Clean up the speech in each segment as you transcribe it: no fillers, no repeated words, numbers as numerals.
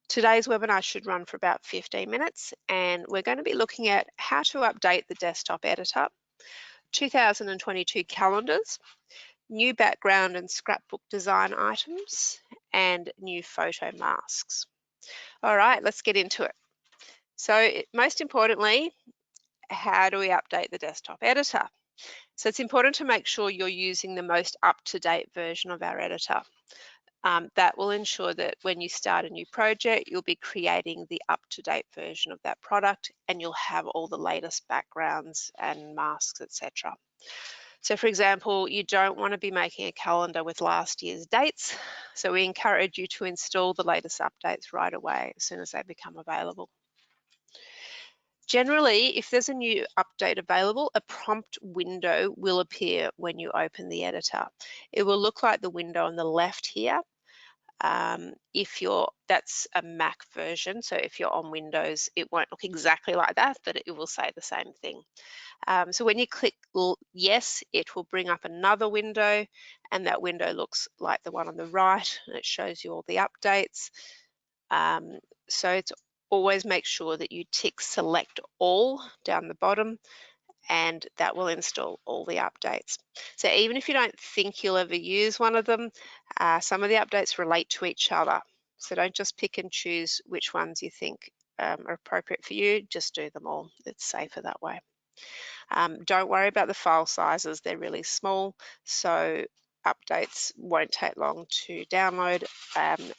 Today's webinar should run for about 15 minutes, and we're going to be looking at how to update the desktop editor, 2022 calendars, new background and scrapbook design items, and new photo masks. All right, let's get into it. So most importantly, how do we update the desktop editor? So it's important to make sure you're using the most up-to-date version of our editor. That will ensure that when you start a new project, you'll be creating the up-to-date version of that product, and you'll have all the latest backgrounds and masks, etc. So for example, you don't want to be making a calendar with last year's dates. So we encourage you to install the latest updates right away as soon as they become available. Generally, if there's a new update available, a prompt window will appear when you open the editor. It will look like the window on the left here. That's a Mac version, so if you're on Windows, it won't look exactly like that, but it will say the same thing. So when you click yes, it will bring up another window, and that window looks like the one on the right, and it shows you all the updates. So it's always make sure that you tick select all down the bottom, and that will install all the updates. So even if you don't think you'll ever use one of them, some of the updates relate to each other. So don't just pick and choose which ones you think are appropriate for you, just do them all. It's safer that way. Don't worry about the file sizes, they're really small, so updates won't take long to download,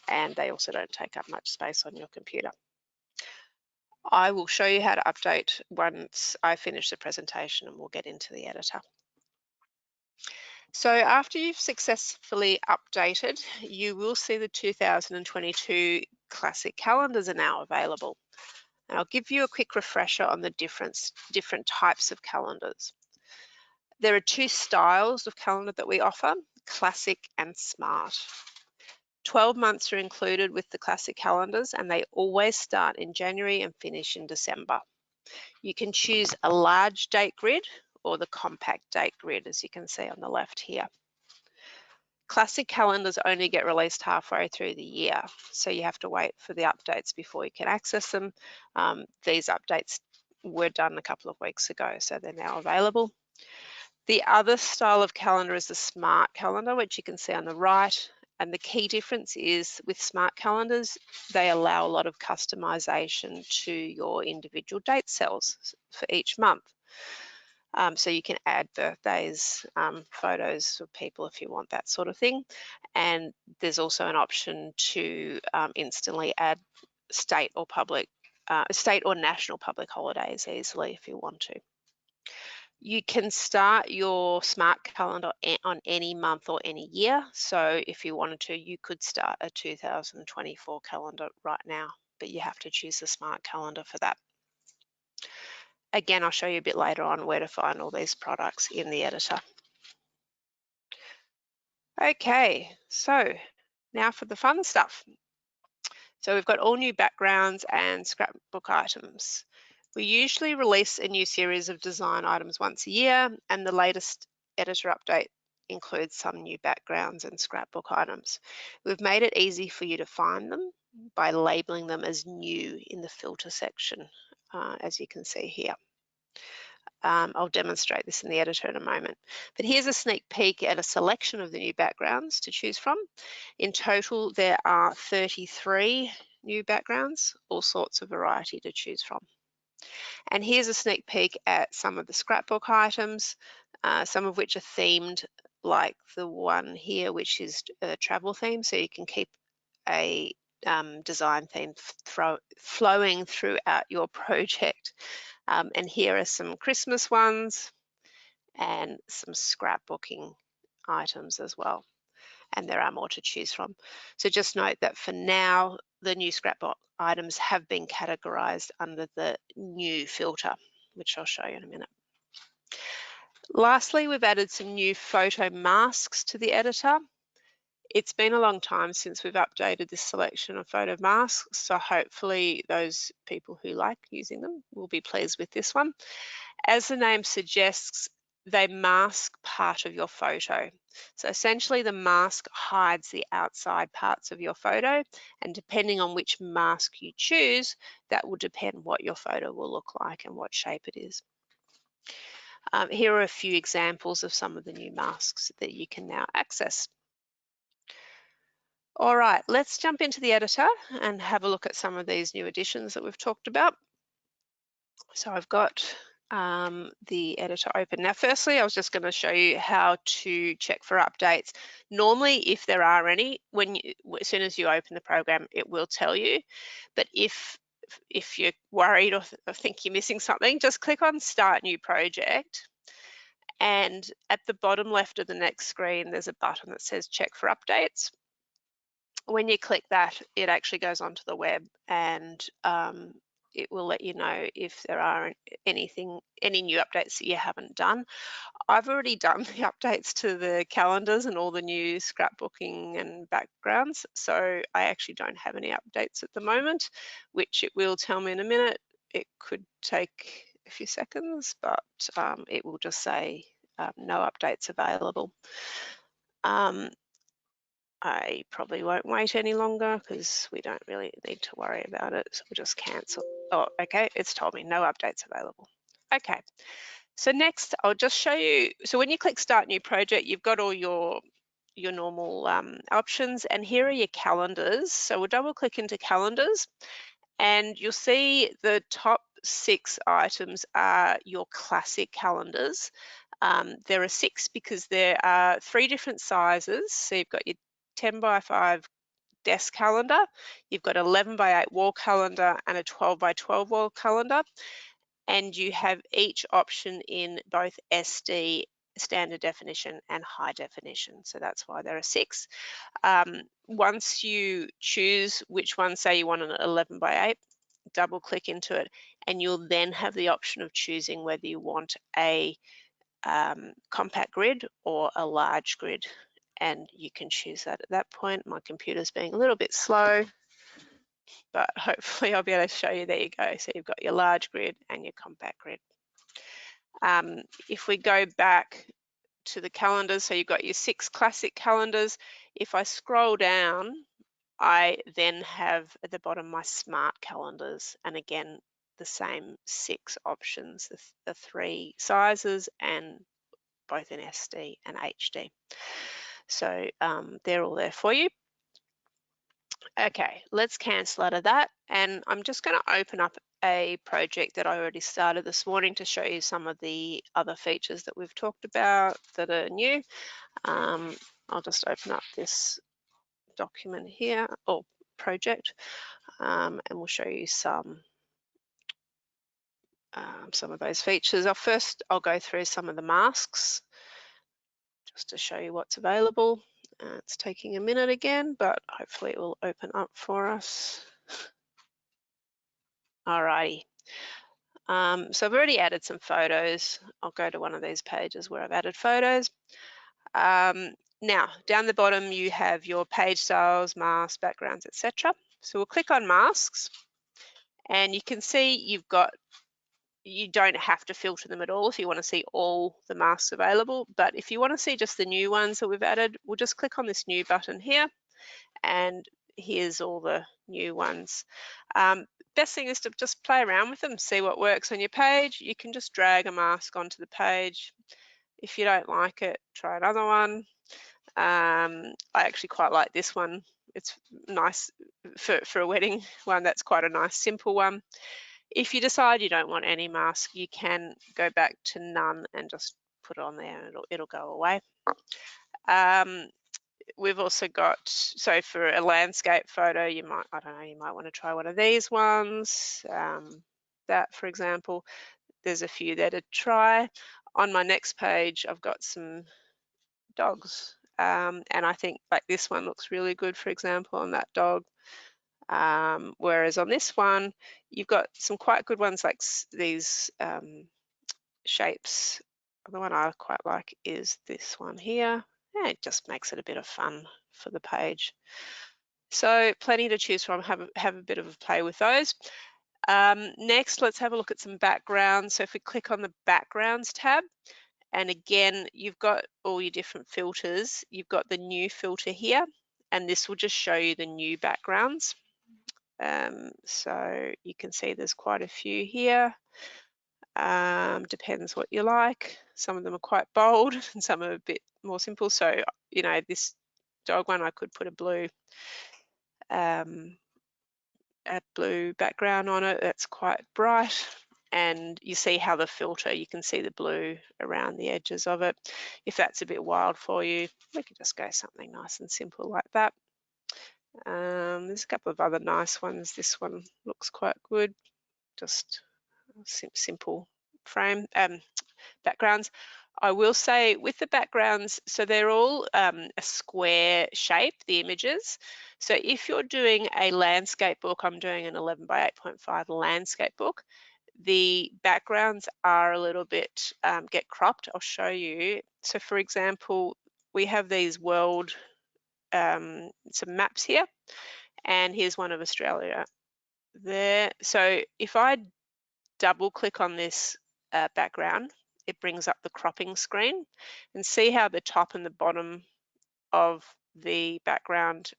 and they also don't take up much space on your computer. I will show you how to update once I finish the presentation, and we'll get into the editor. So after you've successfully updated, you will see the 2022 classic calendars are now available. And I'll give you a quick refresher on the different types of calendars. There are two styles of calendar that we offer, classic and smart. 12 months are included with the classic calendars, and they always start in January and finish in December. You can choose a large date grid or the compact date grid, as you can see on the left here. Classic calendars only get released halfway through the year, so you have to wait for the updates before you can access them. These updates were done a couple of weeks ago, so they're now available. The other style of calendar is the smart calendar, which you can see on the right. And the key difference is with smart calendars, they allow a lot of customization to your individual date cells for each month. So you can add birthdays, photos of people if you want that sort of thing. And there's also an option to instantly add state or national public holidays easily if you want to. You can start your smart calendar on any month or any year. So if you wanted to, you could start a 2024 calendar right now, but you have to choose the smart calendar for that. Again, I'll show you a bit later on where to find all these products in the editor. Okay, so now for the fun stuff. So we've got all new backgrounds and scrapbook items. We usually release a new series of design items once a year, and the latest editor update includes some new backgrounds and scrapbook items. We've made it easy for you to find them by labeling them as new in the filter section, as you can see here. I'll demonstrate this in the editor in a moment. But here's a sneak peek at a selection of the new backgrounds to choose from. In total, there are 33 new backgrounds, all sorts of variety to choose from. And here's a sneak peek at some of the scrapbook items, some of which are themed, like the one here, which is a travel theme. So you can keep a design theme flowing throughout your project. And here are some Christmas ones and some scrapbooking items as well. And there are more to choose from. So just note that for now, the new scrapbook items have been categorized under the new filter, which I'll show you in a minute. Lastly, we've added some new photo masks to the editor. It's been a long time since we've updated this selection of photo masks, so hopefully those people who like using them will be pleased with this one. As the name suggests, they mask part of your photo. So essentially the mask hides the outside parts of your photo, and depending on which mask you choose, that will depend what your photo will look like and what shape it is. Here are a few examples of some of the new masks that you can now access. All right, let's jump into the editor and have a look at some of these new additions that we've talked about. So I've got the editor open. Now, firstly, I was just going to show you how to check for updates. Normally, if there are any, as soon as you open the program, it will tell you. But if you're worried or think you're missing something, just click on Start New Project. And at the bottom left of the next screen, there's a button that says Check for Updates. When you click that, it actually goes onto the web, and it will let you know if there are any new updates that you haven't done. I've already done the updates to the calendars and all the new scrapbooking and backgrounds, so I actually don't have any updates at the moment, which it will tell me in a minute. It could take a few seconds, but it will just say no updates available. I probably won't wait any longer because we don't really need to worry about it. So we'll just cancel. Oh, okay, it's told me no updates available. Okay, so next I'll just show you. So when you click Start New Project, you've got all your normal options, and here are your calendars. So we'll double click into calendars, and you'll see the top 6 items are your classic calendars. There are 6 because there are 3 different sizes. So you've got your 10 by 5 desk calendar, you've got 11 by 8 wall calendar and a 12 by 12 wall calendar, and you have each option in both SD, standard definition, and high definition. So that's why there are 6. Once you choose which one, say you want an 11 by 8, double click into it, and you'll then have the option of choosing whether you want a compact grid or a large grid, and you can choose that at that point. My computer's being a little bit slow, but hopefully I'll be able to show you. There you go. So you've got your large grid and your compact grid. If we go back to the calendars, so you've got your 6 classic calendars. If I scroll down, I then have at the bottom my smart calendars, and again the same 6 options, the 3 sizes, and both in SD and HD. So they're all there for you. Okay, let's cancel out of that, and I'm just going to open up a project that I already started this morning to show you some of the other features that we've talked about that are new. I'll just open up this document here, or project, and we'll show you some of those features. I'll go through some of the masks just to show you what's available. It's taking a minute again, but hopefully it will open up for us. Alrighty. So I've already added some photos. I'll go to one of these pages where I've added photos. Now, down the bottom, you have your page styles, masks, backgrounds, etc. So we'll click on masks, and you can see you don't have to filter them at all if you want to see all the masks available. But if you want to see just the new ones that we've added, we'll just click on this new button here, and here's all the new ones. Best thing is to just play around with them, see what works on your page. You can just drag a mask onto the page. If you don't like it, try another one. I actually quite like this one. It's nice for a wedding one. That's quite a nice simple one. If you decide you don't want any mask, you can go back to none and just put it on there, and it'll go away. We've also got, so for a landscape photo, you might want to try one of these ones. That, for example, there's a few there to try. On my next page, I've got some dogs, and I think like this one looks really good, for example, on that dog. Whereas on this one, you've got some quite good ones like these shapes. The one I quite like is this one here. Yeah, it just makes it a bit of fun for the page. So plenty to choose from. Have a bit of a play with those. Next, let's have a look at some backgrounds. So if we click on the backgrounds tab, And again, you've got all your different filters. You've got the new filter here, and this will just show you the new backgrounds. So you can see there's quite a few here. Depends what you like. Some of them are quite bold and some are a bit more simple. So, you know, this dog one, I could put a blue background on it that's quite bright, and you see how the filter, you can see the blue around the edges of it. If that's a bit wild for you, we could just go something nice and simple like that. There's a couple of other nice ones. This one looks quite good, just simple frame backgrounds. I will say with the backgrounds, so they're all a square shape, the images. So if you're doing a landscape book, I'm doing an 11 by 8.5 landscape book, the backgrounds are a little bit, get cropped. I'll show you. So for example, we have these world, some maps here, and here's one of Australia there. So if I double click on this background, it brings up the cropping screen, and see how the top and the bottom of the background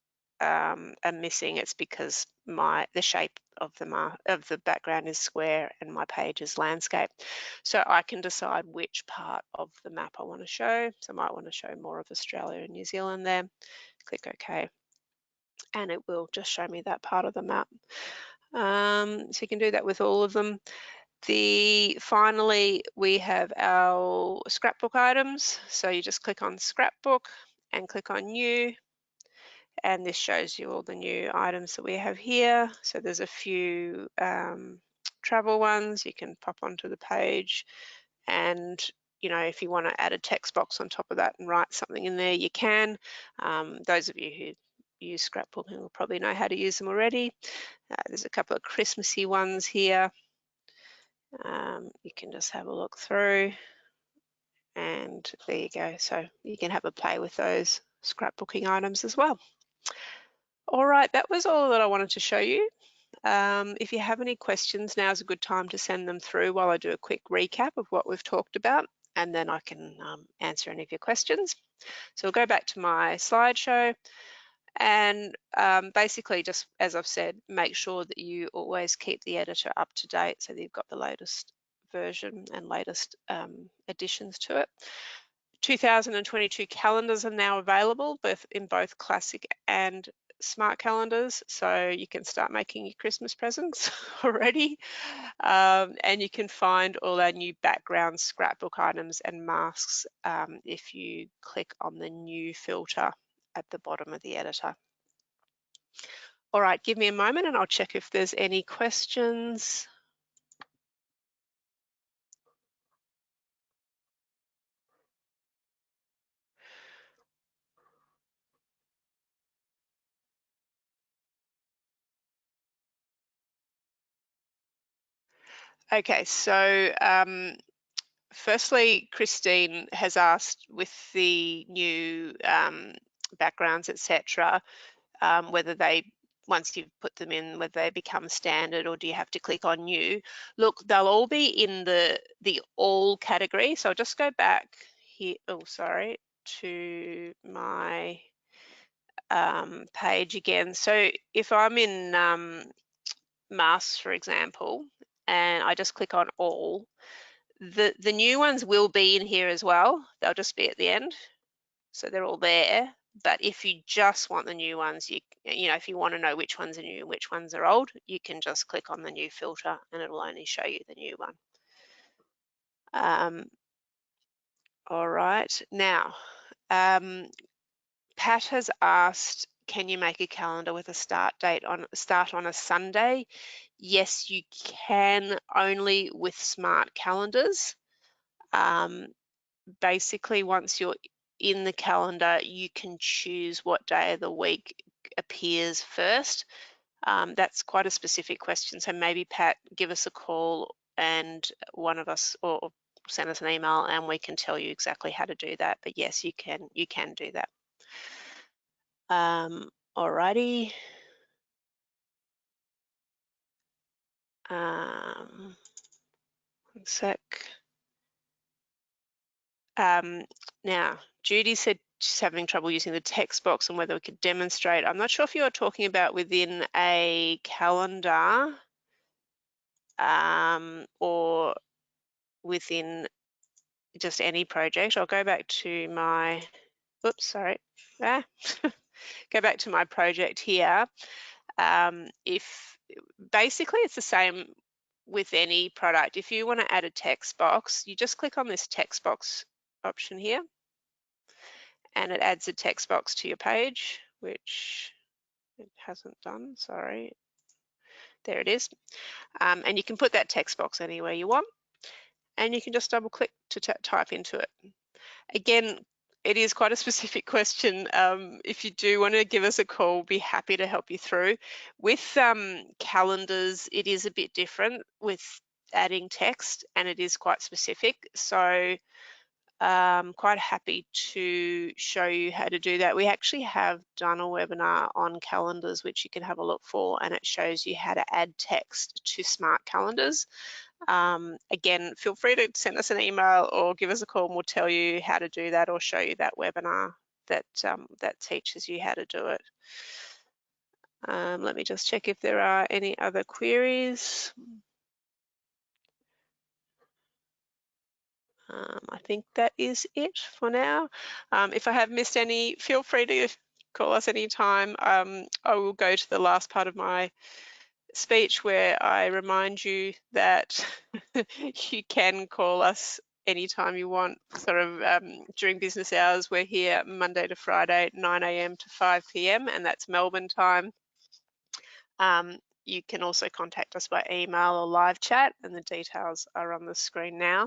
are missing. It's because the shape of the background is square and my page is landscape. So I can decide which part of the map I want to show. So I might want to show more of Australia and New Zealand there. Click OK, and it will just show me that part of the map. So you can do that with all of them. Finally, we have our scrapbook items. So you just click on scrapbook and click on new, and this shows you all the new items that we have here. So there's a few travel ones. You can pop onto the page, and you know, if you want to add a text box on top of that and write something in there, you can. Those of you who use scrapbooking will probably know how to use them already. There's a couple of Christmassy ones here. You can just have a look through, and there you go. So you can have a play with those scrapbooking items as well. All right, that was all that I wanted to show you. If you have any questions, now's a good time to send them through while I do a quick recap of what we've talked about, and then I can answer any of your questions. So we'll go back to my slideshow, and basically, just as I've said, make sure that you always keep the editor up to date so that you've got the latest version and latest additions to it. 2022 calendars are now available in both classic and smart calendars, so you can start making your Christmas presents already. And you can find all our new background scrapbook items and masks if you click on the new filter at the bottom of the editor. All right, give me a moment and I'll check if there's any questions. Okay, so firstly, Christine has asked with the new backgrounds, etc., whether they, once you've put them in, whether they become standard or do you have to click on new. Look, they'll all be in the all category. So I'll just go back here, to my page again. So if I'm in masks, for example, and I just click on all, the new ones will be in here as well. They'll just be at the end. So they're all there. But if you just want the new ones, you know, if you want to know which ones are new and which ones are old, you can just click on the new filter and it'll only show you the new one. All right. Now, Pat has asked, can you make a calendar with a start on a Sunday? Yes, you can, only with smart calendars. Basically, once you're in the calendar, you can choose what day of the week appears first. That's quite a specific question. So maybe Pat, give us a call and one of us, or send us an email and we can tell you exactly how to do that. But yes, you can do that. Alrighty. One sec. Now, Judy said she's having trouble using the text box and whether we could demonstrate. I'm not sure if you're talking about within a calendar or within just any project. I'll go back to my, oops, sorry. Go back to my project here. If basically it's the same with any product. If you want to add a text box, you just click on this text box option here, and it adds a text box to your page, which it hasn't done, sorry. There it is. And you can put that text box anywhere you want, and you can just double click to type into it. Again, it is quite a specific question. If you do want to give us a call, we'll be happy to help you through. With calendars, it is a bit different with adding text, and it is quite specific. So quite happy to show you how to do that. We actually have done a webinar on calendars, which you can have a look for, and it shows you how to add text to smart calendars. Again, feel free to send us an email or give us a call and we'll tell you how to do that or show you that webinar that, that teaches you how to do it. Let me just check if there are any other queries. I think that is it for now. If I have missed any, feel free to call us anytime. I will go to the last part of my speech where I remind you that you can call us anytime you want, sort of during business hours. We're here Monday to Friday, 9 a.m. to 5 p.m. and that's Melbourne time. You can also contact us by email or live chat, and the details are on the screen now.